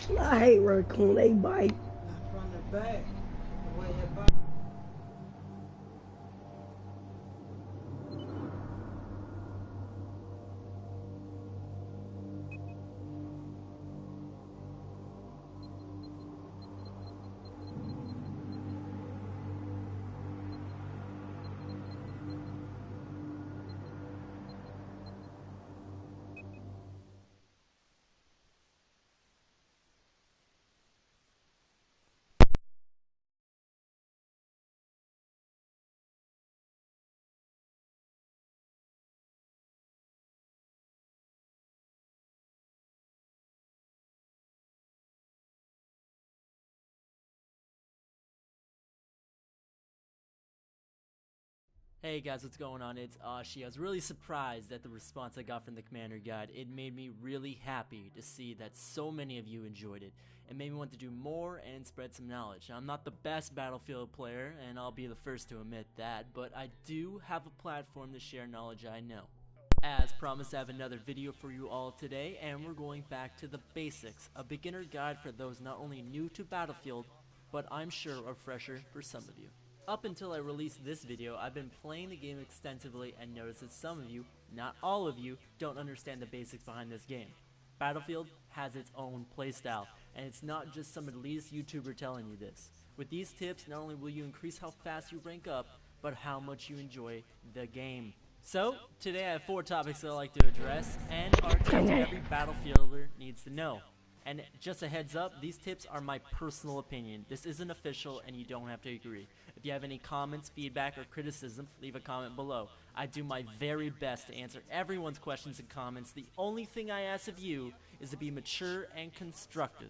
I hate raccoon, they bite. Not from the back. The way it bites. Hey guys, what's going on? It's Ashi. I was really surprised at the response I got from the Commander Guide. It made me really happy to see that so many of you enjoyed it. It made me want to do more and spread some knowledge. Now, I'm not the best Battlefield player, and I'll be the first to admit that, but I do have a platform to share knowledge I know. As promised, I have another video for you all today, and we're going back to the basics, a beginner guide for those not only new to Battlefield, but I'm sure a refresher for some of you. Up until I released this video, I've been playing the game extensively and noticed that some of you, not all of you, don't understand the basics behind this game. Battlefield has its own playstyle, and it's not just some elitist YouTuber telling you this. With these tips, not only will you increase how fast you rank up, but how much you enjoy the game. So, today I have 4 topics that I like to address, and are tips every Battlefielder needs to know. And just a heads up, these tips are my personal opinion. This isn't official and you don't have to agree. If you have any comments, feedback, or criticism, leave a comment below. I do my very best to answer everyone's questions and comments. The only thing I ask of you is to be mature and constructive.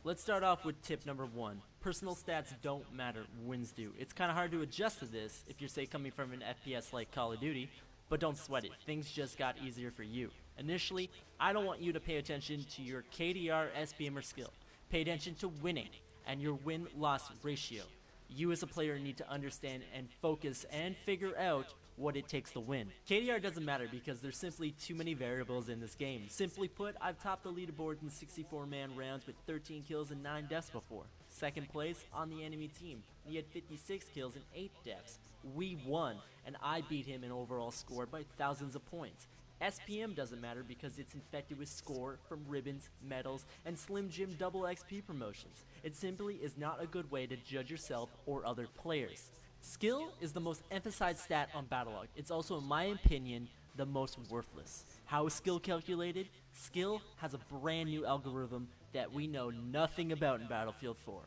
Let's start off with tip number 1. Personal stats don't matter, wins do. It's kind of hard to adjust to this if you're, say, coming from an FPS like Call of Duty, but don't sweat it. Things just got easier for you. Initially, I don't want you to pay attention to your KDR, SPM, or skill. Pay attention to winning and your win-loss ratio. You as a player need to understand and focus and figure out what it takes to win. KDR doesn't matter because there's simply too many variables in this game. Simply put, I've topped the leaderboard in 64-man rounds with 13 kills and 9 deaths before. Second place on the enemy team. He had 56 kills and 8 deaths. We won, and I beat him in overall score by thousands of points. SPM doesn't matter because it's infected with score from ribbons, medals, and Slim Jim double XP promotions. It simply is not a good way to judge yourself or other players. Skill is the most emphasized stat on Battlelog. It's also, in my opinion, the most worthless. How is skill calculated? Skill has a brand new algorithm that we know nothing about in Battlefield 4.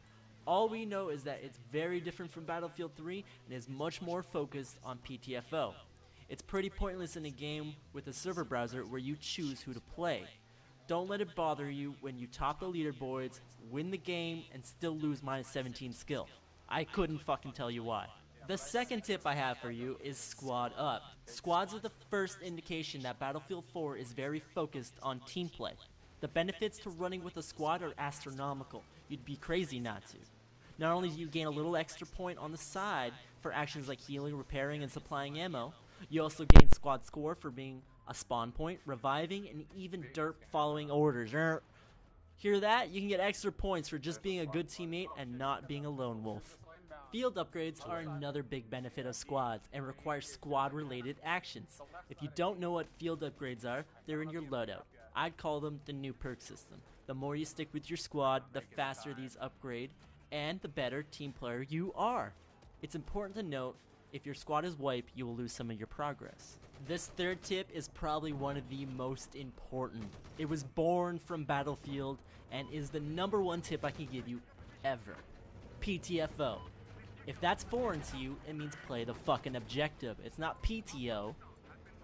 All we know is that it's very different from Battlefield 3 and is much more focused on PTFO. It's pretty pointless in a game with a server browser where you choose who to play. Don't let it bother you when you top the leaderboards, win the game, and still lose minus 17 skill. I couldn't fucking tell you why. The second tip I have for you is squad up. Squads are the first indication that Battlefield 4 is very focused on team play. The benefits to running with a squad are astronomical. You'd be crazy not to. Not only do you gain a little extra point on the side for actions like healing, repairing, and supplying ammo, you also gain squad score for being a spawn point, reviving, and even derp following orders. Hear that? You can get extra points for just being a good teammate and not being a lone wolf. Field upgrades are another big benefit of squads and require squad-related actions. If you don't know what field upgrades are, they're in your loadout. I'd call them the new perk system. The more you stick with your squad, the faster these upgrade, and the better team player you are. It's important to note, if your squad is wiped, you will lose some of your progress. This third tip is probably one of the most important. It was born from Battlefield and is the #1 tip I can give you ever. PTFO. If that's foreign to you, it means play the fucking objective. It's not PTO,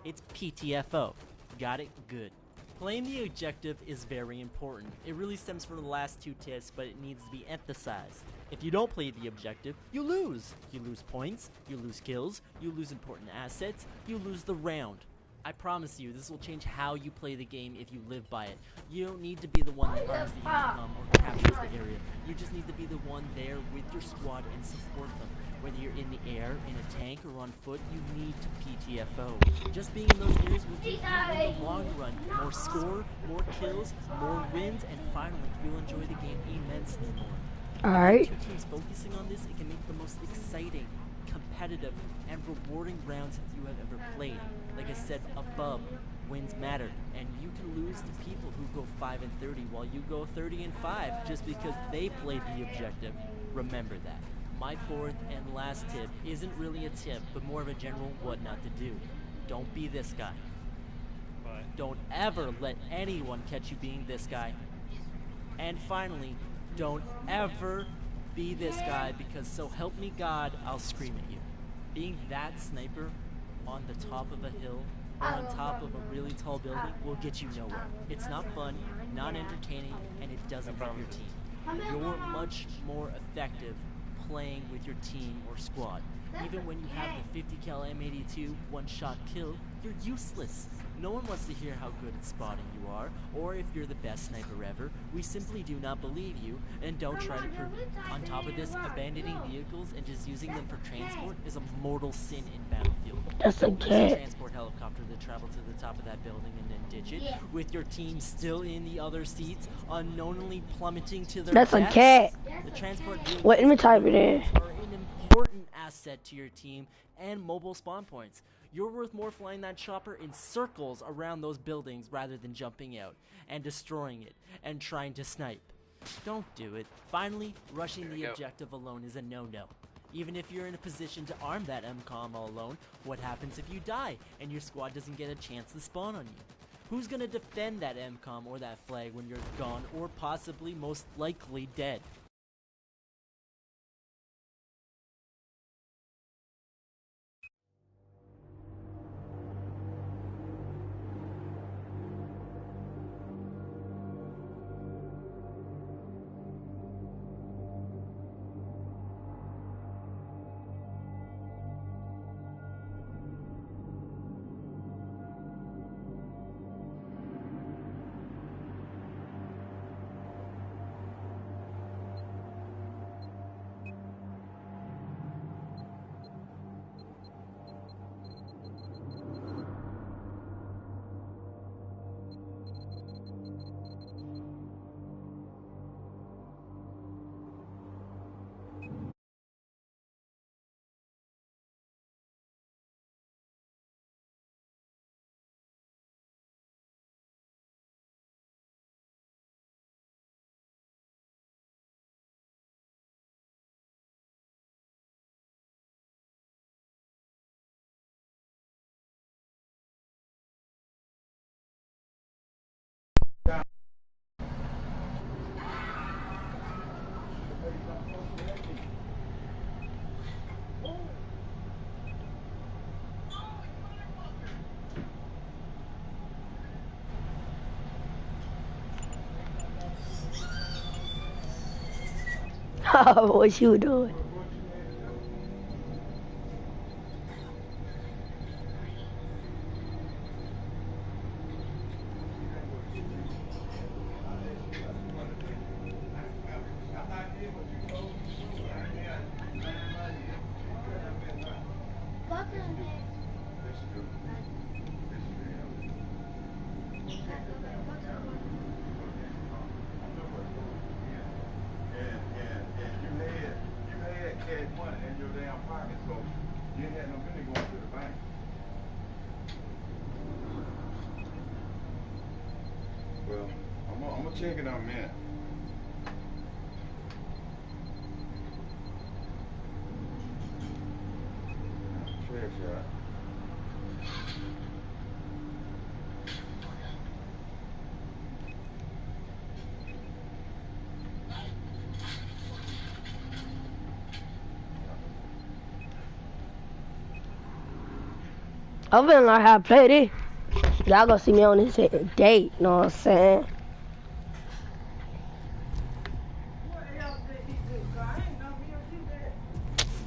it's PTFO. Got it? Good. Playing the objective is very important. It really stems from the last 2 tips, but it needs to be emphasized. If you don't play the objective, you lose. You lose points, you lose kills, you lose important assets, you lose the round. I promise you, this will change how you play the game if you live by it. You don't need to be the one that earns the income or captures area. You just need to be the one there with your squad and support them. Whether you're in the air, in a tank, or on foot, you need to PTFO. Just being in those areas will give you in the long run more score, more kills, more wins, and finally you'll enjoy the game immensely more. Alright. With two teams focusing on this, it can make the most exciting, competitive, and rewarding rounds you have ever played. Like I said above, wins matter, and you can lose to people who go 5 and 30 while you go 30 and 5 just because they played the objective. Remember that. My fourth and last tip isn't really a tip, but more of a general what not to do. Don't be this guy. Don't ever let anyone catch you being this guy. And finally, don't ever be this guy, because so help me God, I'll scream at you. Being that sniper on the top of a hill or on top of a really tall building will get you nowhere. It's not fun, not entertaining, and it doesn't help your team. You're much more effective playing with your team or squad. Even when you have the 50 cal M82 one-shot kill, you're useless. No one wants to hear how good at spotting you are, or if you're the best sniper ever. We simply do not believe you, and don't try to prove it. On top of this, abandoning vehicles and just using them for transport is a mortal sin in Battlefield. That's a Don't use cat. a transport helicopter to travel to the top of that building and then ditch it, with your team still in the other seats, unknowingly plummeting to their That's a deaths. cat. The transport vehicles Wait, let me type it in. are an important asset to your team and mobile spawn points. You're worth more flying that chopper in circles around those buildings rather than jumping out and destroying it and trying to snipe. Don't do it. Finally, rushing the objective alone is a no-no. Even if you're in a position to arm that MCOM all alone, what happens if you die and your squad doesn't get a chance to spawn on you? Who's gonna defend that MCOM or that flag when you're gone or possibly most likely dead? Oh, what you doing? Well, I'm gonna check it out, man. Trash shot. I'm gonna learn how to play this. Y'all gonna see me on this date, you know what I'm saying?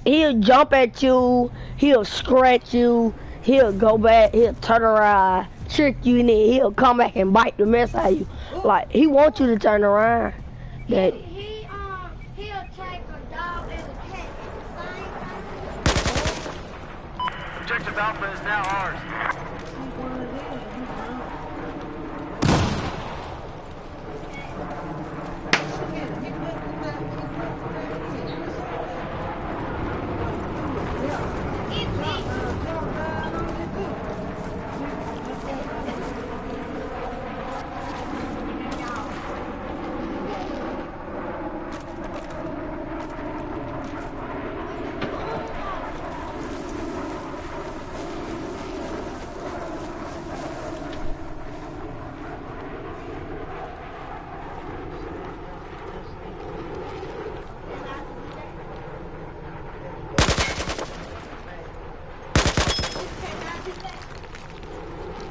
He'll jump at you, he'll scratch you, he'll go back, he'll turn around, trick you, and then he'll come back and bite the mess out of you. Like, he wants you to turn around. That He'll take a dog and a cat at the same time. Objective Alpha is now ours.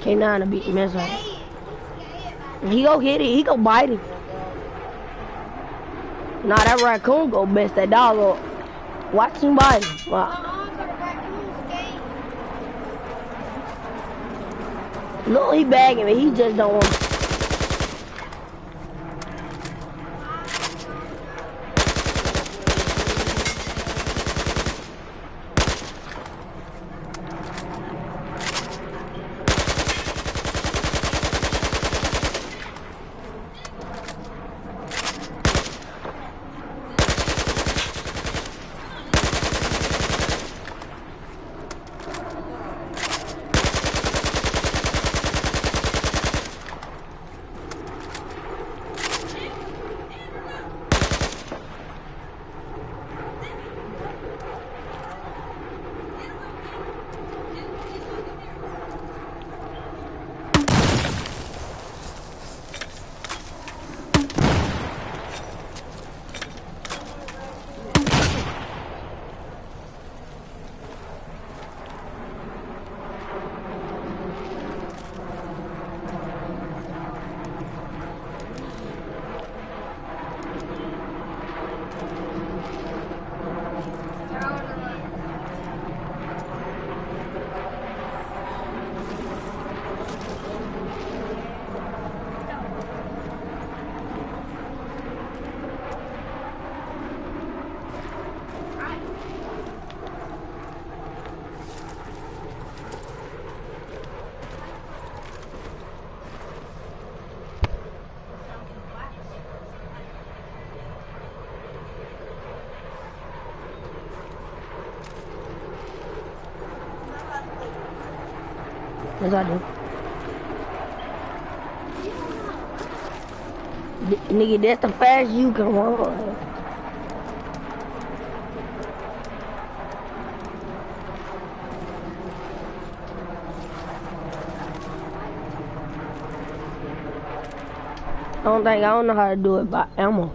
K9 to beat the mess out. He go get it. He go bite him. Nah, that raccoon go best that dog up. Watch him bite him. Wow. No, he bagging me. He just don't want to. Yes, I do. Nigga, that's the fast you can run. I don't know how to do it by ammo.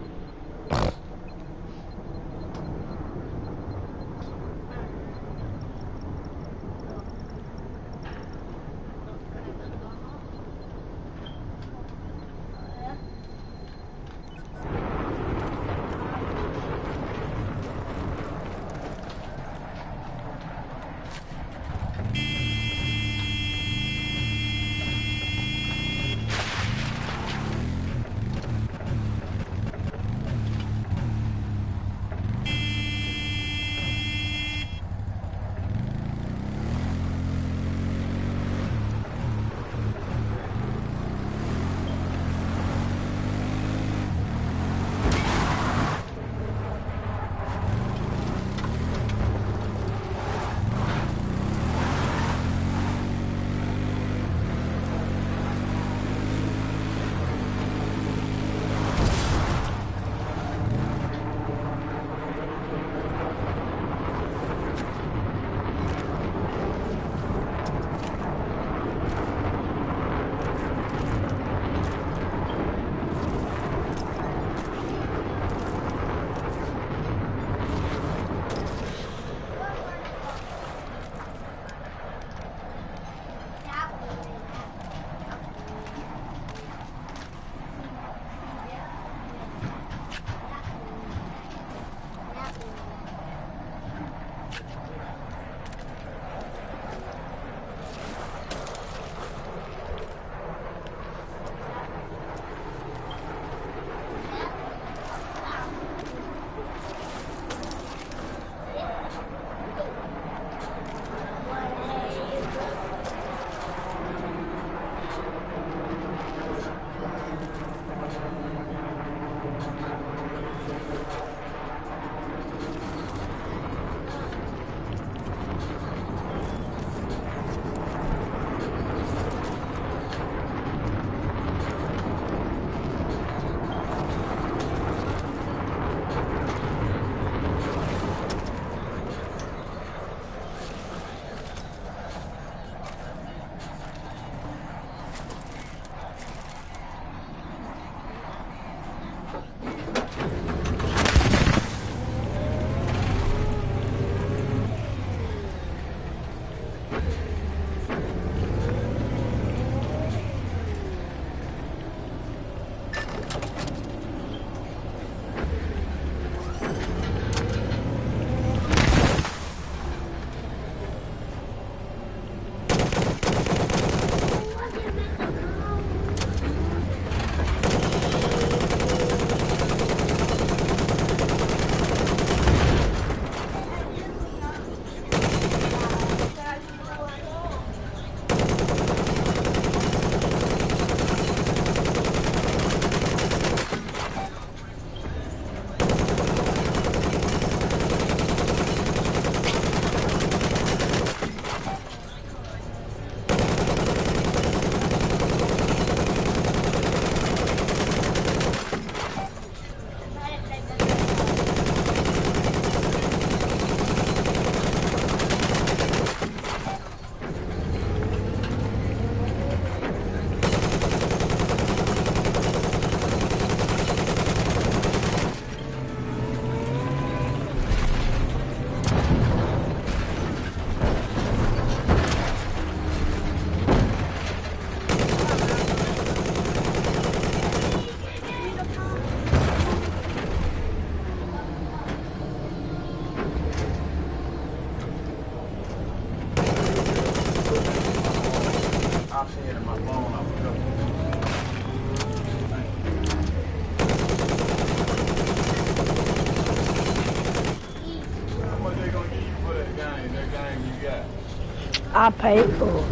I paid for it.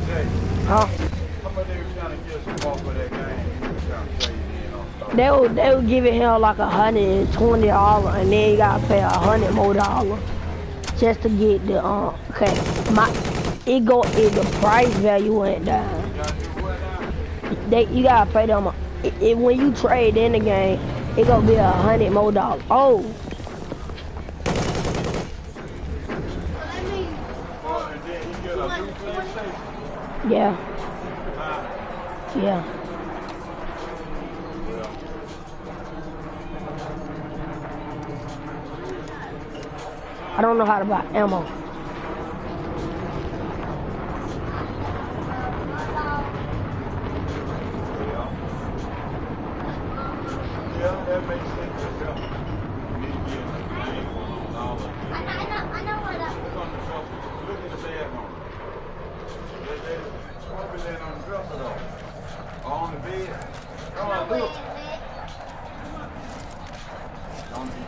Jay, Huh? how much they was trying to get some more for that game? You was trying to trade in on stuff. They were giving him like $120, and then you gotta pay $100 more just to get the okay. The price value went down. You gotta do what now? You gotta pay them. When you trade in the game, it gonna be $100 more. Oh, Let me. Oh, and then you get a new PlayStation. yeah, yeah. Well, I don't know how to buy ammo. yeah, that makes sense. Yeah. You need to get a game on all of it. I know what I. Look on the dresser. Look at the bed on it. There's probably laying on the dresser though. Or on the bed. Come on, look. Don't be.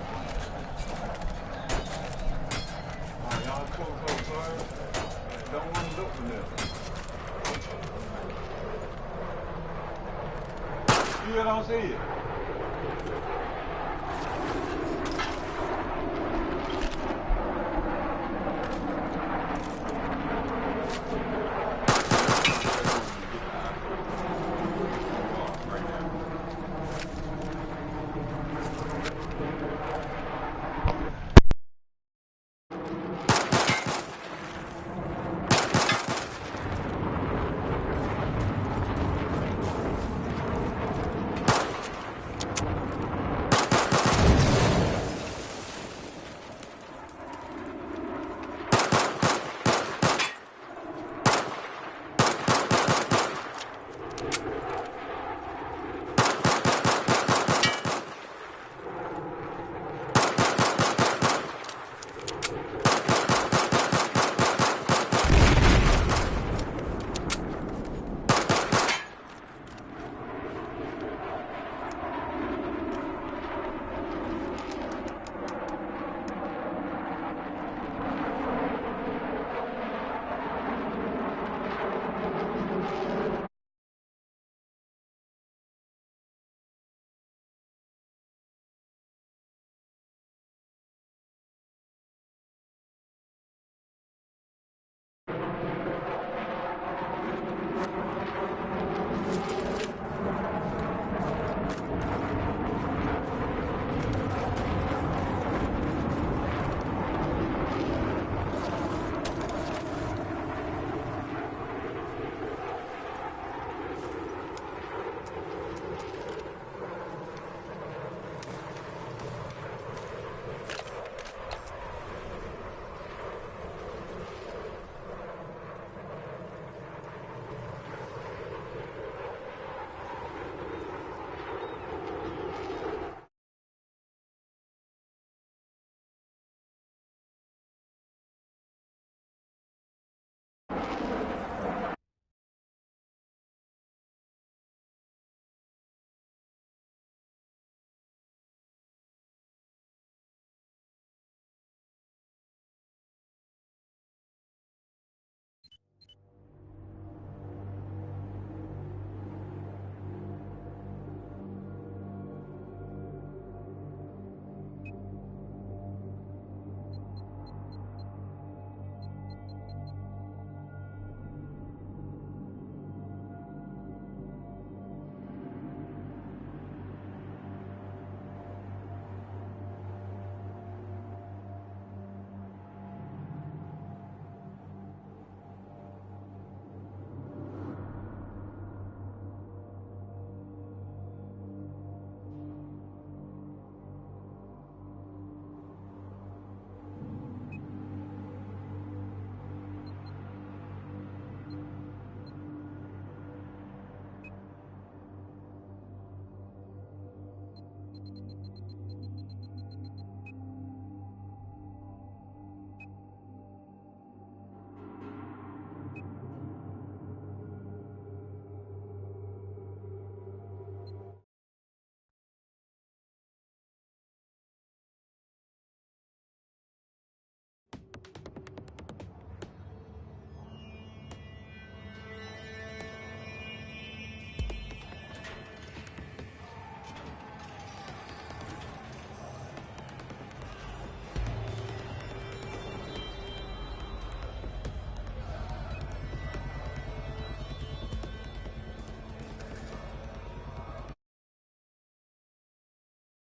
Alright, y'all close, sorry. Don't want to look for this. You don't see it.